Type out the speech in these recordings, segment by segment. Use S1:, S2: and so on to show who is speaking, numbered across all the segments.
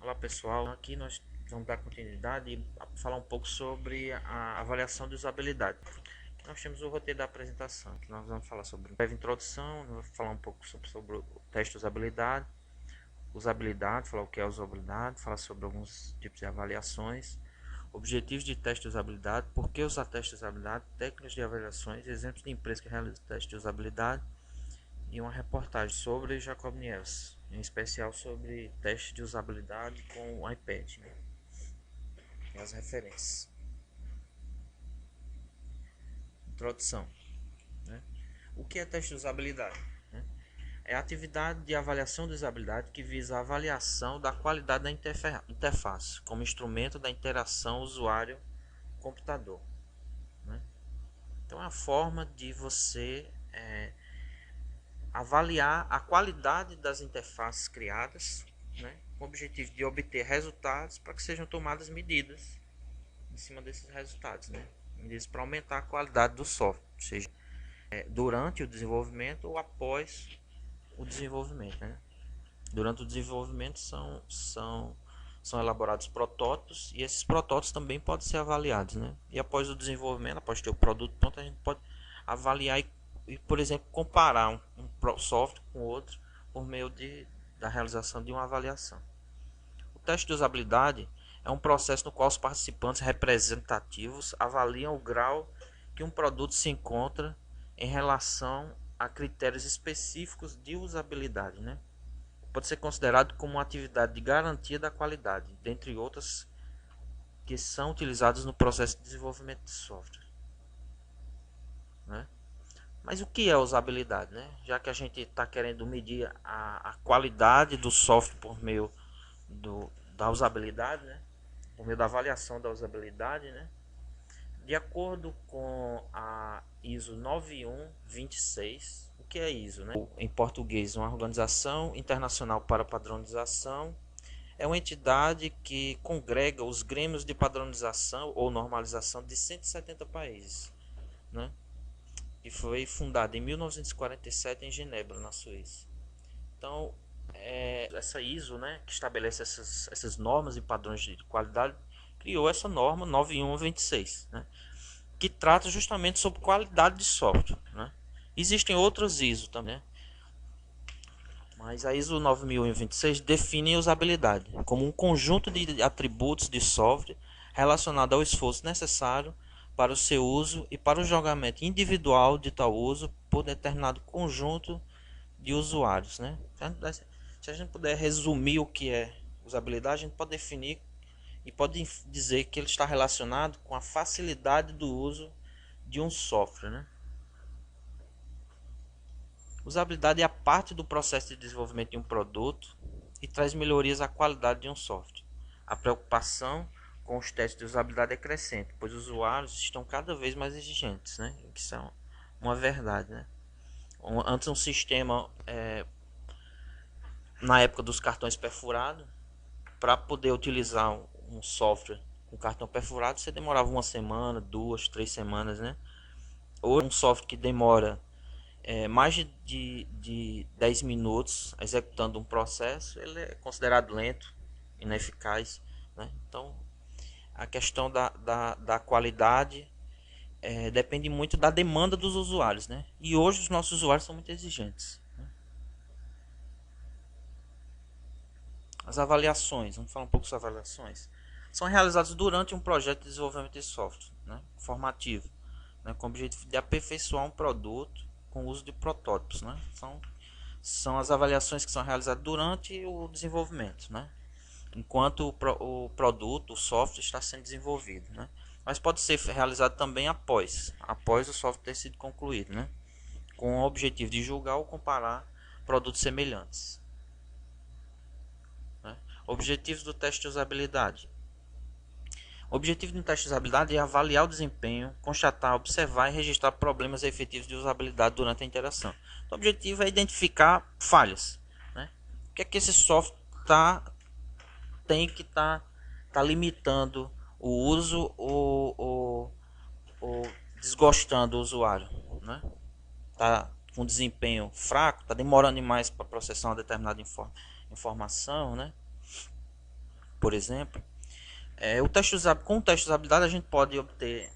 S1: Olá pessoal, aqui nós vamos dar continuidade e falar um pouco sobre a avaliação de usabilidade. Nós temos o roteiro da apresentação, que nós vamos falar sobre uma breve introdução, vamos falar um pouco sobre o teste de usabilidade, falar o que é usabilidade, falar sobre alguns tipos de avaliações, objetivos de teste de usabilidade, por que usar teste de usabilidade, técnicas de avaliações, exemplos de empresas que realizam teste de usabilidade e uma reportagem sobre Jacob Niels, em especial sobre teste de usabilidade com o iPad, né? E as referências. Introdução, né? O que é teste de usabilidade? Né? É a atividade de avaliação de usabilidade que visa a avaliação da qualidade da interface como instrumento da interação usuário-computador, né? Então é a forma de você avaliar a qualidade das interfaces criadas, né, com o objetivo de obter resultados para que sejam tomadas medidas em cima desses resultados, né, medidas para aumentar a qualidade do software, seja durante o desenvolvimento ou após o desenvolvimento, né. Durante o desenvolvimento são elaborados protótipos e esses protótipos também podem ser avaliados, né? E após o desenvolvimento, após ter o produto pronto, a gente pode avaliar por exemplo, comparar um software com outro por meio da realização de uma avaliação. O teste de usabilidade é um processo no qual os participantes representativos avaliam o grau que um produto se encontra em relação a critérios específicos de usabilidade, né? Pode ser considerado como uma atividade de garantia da qualidade, dentre outras que são utilizadas no processo de desenvolvimento de software, né? Mas o que é usabilidade, né? Já que a gente está querendo medir a qualidade do software por meio da usabilidade, né? Por meio da avaliação da usabilidade, né? De acordo com a ISO 9126, o que é ISO, né? Em português, uma organização internacional para padronização, é uma entidade que congrega os grêmios de padronização ou normalização de 170 países, né? E foi fundada em 1947 em Genebra, na Suíça. Então, essa ISO, né, que estabelece essas normas e padrões de qualidade, criou essa norma 9126, né, que trata justamente sobre qualidade de software, né. Existem outras ISO também, né, mas a ISO 9026 define a usabilidade como um conjunto de atributos de software relacionado ao esforço necessário para o seu uso e para o julgamento individual de tal uso por determinado conjunto de usuários, né? Se a gente puder resumir o que é usabilidade, a gente pode definir e pode dizer que ele está relacionado com a facilidade do uso de um software, né? Usabilidade é a parte do processo de desenvolvimento de um produto e traz melhorias à qualidade de um software. A preocupação com os testes de usabilidade é crescente, pois os usuários estão cada vez mais exigentes, né? Isso é uma verdade, né? Antes um sistema, na época dos cartões perfurados, para poder utilizar um software com cartão perfurado, você demorava uma semana, 2, 3 semanas, né? Hoje um software que demora mais de 10 minutos executando um processo, ele é considerado lento, ineficaz, né? Então a questão da qualidade depende muito da demanda dos usuários, né? E hoje os nossos usuários são muito exigentes, né? As avaliações, vamos falar um pouco sobre avaliações, são realizadas durante um projeto de desenvolvimento de software, né, formativo, né, com o objetivo de aperfeiçoar um produto com o uso de protótipos, né? São as avaliações que são realizadas durante o desenvolvimento, né? Enquanto o produto, o software está sendo desenvolvido, né? Mas pode ser realizado também após o software ter sido concluído, né? Com o objetivo de julgar ou comparar produtos semelhantes, né? Objetivos do teste de usabilidade. O objetivo do teste de usabilidade é avaliar o desempenho, constatar, observar e registrar problemas efetivos de usabilidade durante a interação. Então, o objetivo é identificar falhas, né? O que é que esse software tem que tá limitando o uso ou desgostando o usuário, né? Tá com desempenho fraco, tá demorando demais para processar uma determinada informação, né? por exemplo, com o teste de usabilidade a gente pode obter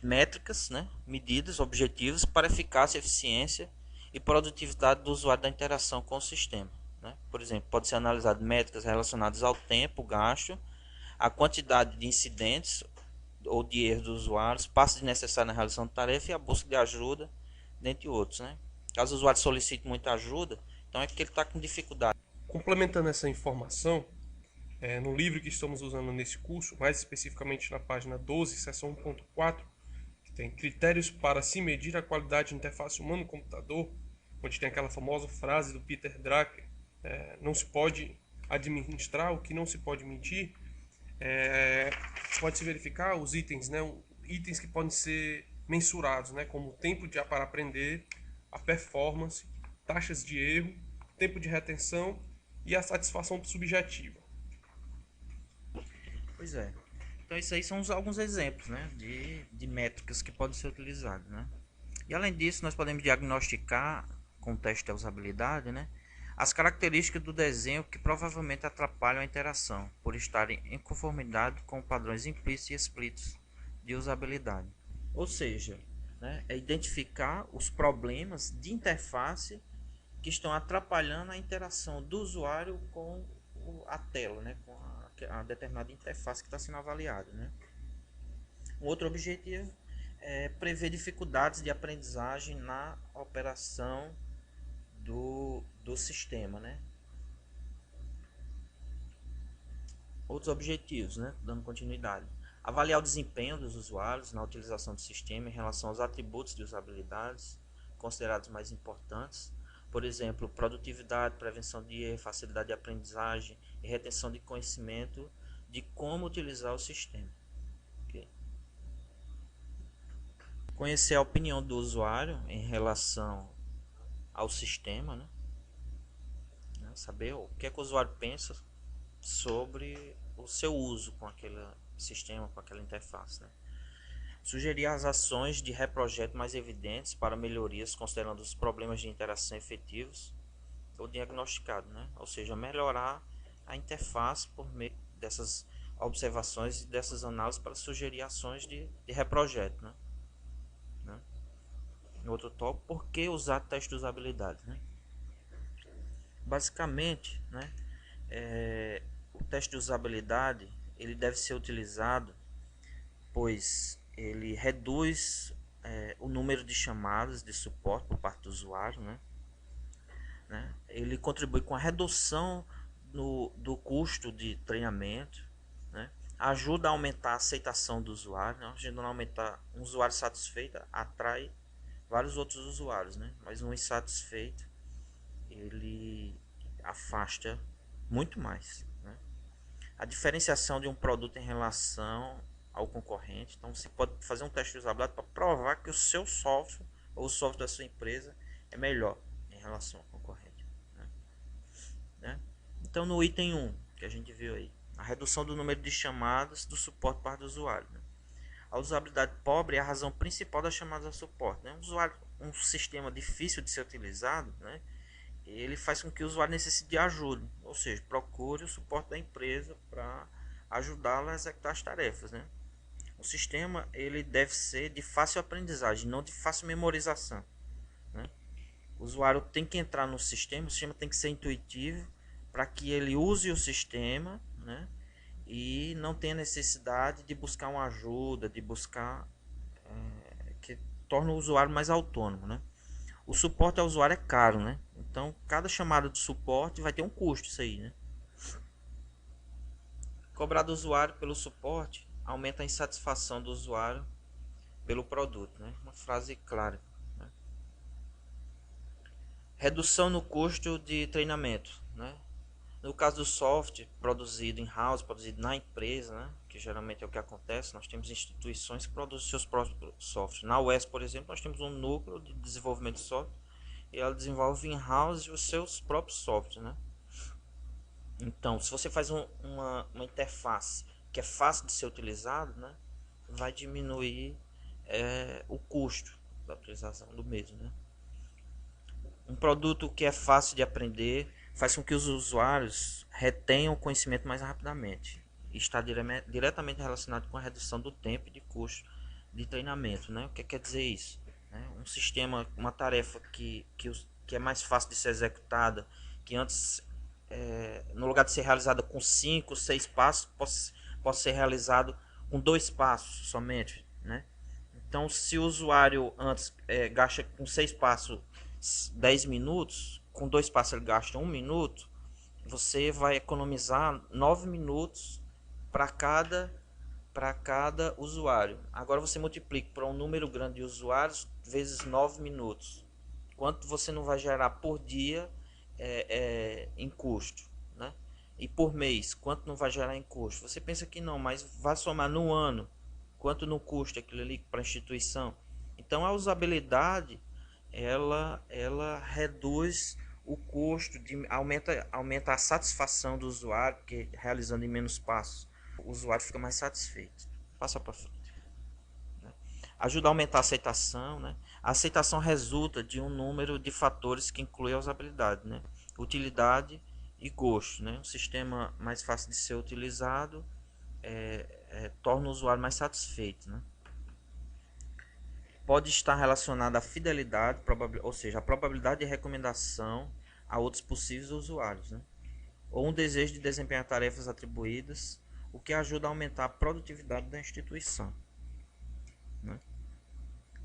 S1: métricas, né, medidas, objetivos para eficácia, eficiência e produtividade do usuário da interação com o sistema. Né? Por exemplo, pode ser analisado métricas relacionadas ao tempo gasto, a quantidade de incidentes ou de erros dos usuários, passos necessários na realização de tarefa e a busca de ajuda, dentre outros. Né? Caso o usuário solicite muita ajuda, então é porque ele está com dificuldade.
S2: Complementando essa informação, no livro que estamos usando nesse curso, mais especificamente na página 12, seção 1.4, que tem critérios para se medir a qualidade de interface humano-computador, onde tem aquela famosa frase do Peter Drucker, não se pode administrar o que não se pode medir, pode-se verificar os itens, né, itens que podem ser mensurados, né, como o tempo para aprender, a performance, taxas de erro, tempo de retenção e a satisfação subjetiva.
S1: Pois é. Então, isso aí são alguns exemplos, né, de métricas que podem ser utilizadas. Né? E além disso, nós podemos diagnosticar com o teste de usabilidade, né, as características do desenho que provavelmente atrapalham a interação, por estarem em conformidade com padrões implícitos e explícitos de usabilidade. Ou seja, né, é identificar os problemas de interface que estão atrapalhando a interação do usuário com a tela, né, com a determinada interface que está sendo avaliada. Né. Um outro objetivo é prever dificuldades de aprendizagem na operação do sistema. Né. Outros objetivos, né, dando continuidade. Avaliar o desempenho dos usuários na utilização do sistema em relação aos atributos de usabilidades considerados mais importantes. Por exemplo, produtividade, prevenção de erro, facilidade de aprendizagem e retenção de conhecimento de como utilizar o sistema. Okay? Conhecer a opinião do usuário em relação ao sistema, né? Saber o que é que o usuário pensa sobre o seu uso com aquele sistema, com aquela interface. Né? Sugerir as ações de reprojeto mais evidentes para melhorias, considerando os problemas de interação efetivos ou diagnosticados, né? Ou seja, melhorar a interface por meio dessas observações e dessas análises para sugerir ações de reprojeto. Né? Outro tópico, por que usar teste de usabilidade? Né? Basicamente, né, o teste de usabilidade ele deve ser utilizado pois ele reduz o número de chamadas de suporte por parte do usuário, né? Ele contribui com a redução do custo de treinamento, né? Ajuda a aumentar a aceitação do usuário, né? Ajuda a aumentar um usuário satisfeito atrai vários outros usuários, né? Mas um insatisfeito ele afasta muito mais, né? A diferenciação de um produto em relação ao concorrente. Então você pode fazer um teste de usabilidade para provar que o seu software ou o software da sua empresa é melhor em relação ao concorrente. Né? Então no item 1 que a gente viu aí, a redução do número de chamadas do suporte para o usuário. Né? A usabilidade pobre é a razão principal das chamadas ao suporte. Né? Um sistema difícil de ser utilizado, né? Ele faz com que o usuário necessite de ajuda, ou seja, procure o suporte da empresa para ajudá-lo a executar as tarefas. Né? O sistema ele deve ser de fácil aprendizagem, não de fácil memorização. Né? O usuário tem que entrar no sistema, o sistema tem que ser intuitivo para que ele use o sistema, né? E não tenha necessidade de buscar uma ajuda, de buscar que torna o usuário mais autônomo. Né? O suporte ao usuário é caro, né? Então cada chamada de suporte vai ter um custo, isso aí, né? Cobrar do usuário pelo suporte aumenta a insatisfação do usuário pelo produto, né? Uma frase clara. Né? Redução no custo de treinamento, né? No caso do software produzido em house, produzido na empresa, né? Que geralmente é o que acontece, nós temos instituições que produzem seus próprios softwares. Na UES, por exemplo, nós temos um núcleo de desenvolvimento de software e ela desenvolve em house os seus próprios softwares, né? Então, se você faz uma interface que é fácil de ser utilizado, né, vai diminuir o custo da utilização do mesmo. Né? Um produto que é fácil de aprender faz com que os usuários retenham o conhecimento mais rapidamente. E está diretamente relacionado com a redução do tempo e de custo de treinamento, né? O que quer dizer isso? Um sistema, uma tarefa que é mais fácil de ser executada, que antes, no lugar de ser realizada com 5, 6 passos, pode ser realizado com 2 passos somente, né? Então, se o usuário antes gasta com 6 passos 10 minutos, com 2 passos ele gasta 1 minuto, você vai economizar 9 minutos para cada usuário. Agora você multiplica para um número grande de usuários vezes 9 minutos. Quanto você não vai gerar por dia em custo, né? E por mês, quanto não vai gerar em custo? Você pensa que não, mas vai somar no ano. Quanto não custa aquilo ali para a instituição? Então a usabilidade ela reduz o custo, aumenta a satisfação do usuário, porque realizando em menos passos, o usuário fica mais satisfeito. Passa para frente. Ajuda a aumentar a aceitação, né? A aceitação resulta de um número de fatores que inclui a usabilidade, né? Utilidade e gosto, né? Um sistema mais fácil de ser utilizado torna o usuário mais satisfeito, né? Pode estar relacionado à fidelidade, ou seja, a probabilidade de recomendação a outros possíveis usuários, né? Ou um desejo de desempenhar tarefas atribuídas, o que ajuda a aumentar a produtividade da instituição, né?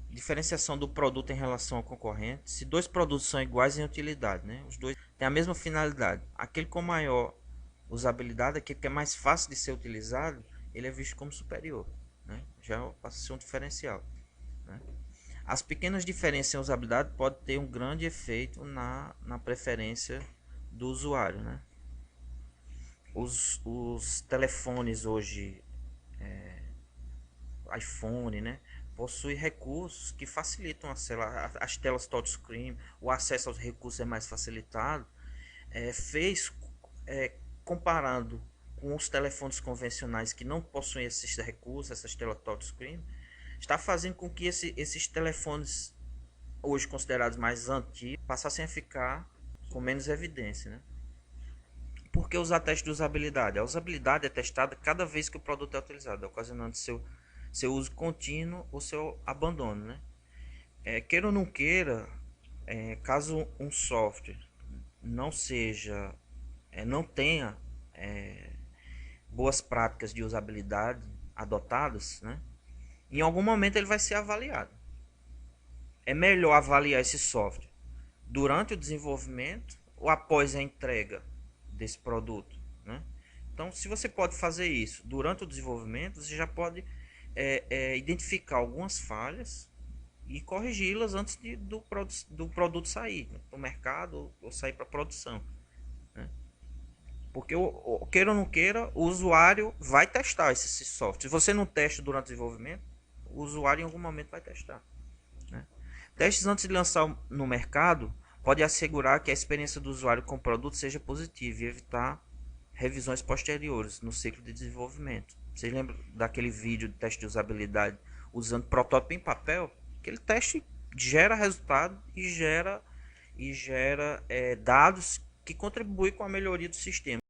S1: Diferenciação do produto em relação ao concorrente. Se dois produtos são iguais em utilidade, né? Os dois têm a mesma finalidade. Aquele com maior usabilidade, aquele que é mais fácil de ser utilizado, ele é visto como superior, né? Já passa a ser um diferencial, né? As pequenas diferenças em usabilidade podem ter um grande efeito na preferência do usuário, né? Os telefones hoje, iPhone, né, possui recursos que facilitam as telas touchscreen, o acesso aos recursos é mais facilitado. Comparando com os telefones convencionais que não possuem esses recursos, essas telas touchscreen, está fazendo com que esses telefones hoje considerados mais antigos passassem a ficar com menos evidência, né? Por que usar teste de usabilidade? A usabilidade é testada cada vez que o produto é utilizado, ocasionando seu uso contínuo ou seu abandono, né? Queira ou não queira, caso um software não tenha boas práticas de usabilidade adotadas, né? Em algum momento ele vai ser avaliado. É melhor avaliar esse software durante o desenvolvimento ou após a entrega desse produto, né? Então, se você pode fazer isso durante o desenvolvimento, você já pode identificar algumas falhas e corrigi-las antes do produto sair para o mercado ou sair para a produção, né? Porque, queira ou não queira, o usuário vai testar esse software. Se você não testa durante o desenvolvimento, o usuário em algum momento vai testar, né? Testes antes de lançar no mercado pode assegurar que a experiência do usuário com o produto seja positiva e evitar revisões posteriores no ciclo de desenvolvimento. Vocês lembram daquele vídeo de teste de usabilidade usando protótipo em papel? Aquele teste gera resultado e gera dados que contribuem com a melhoria do sistema.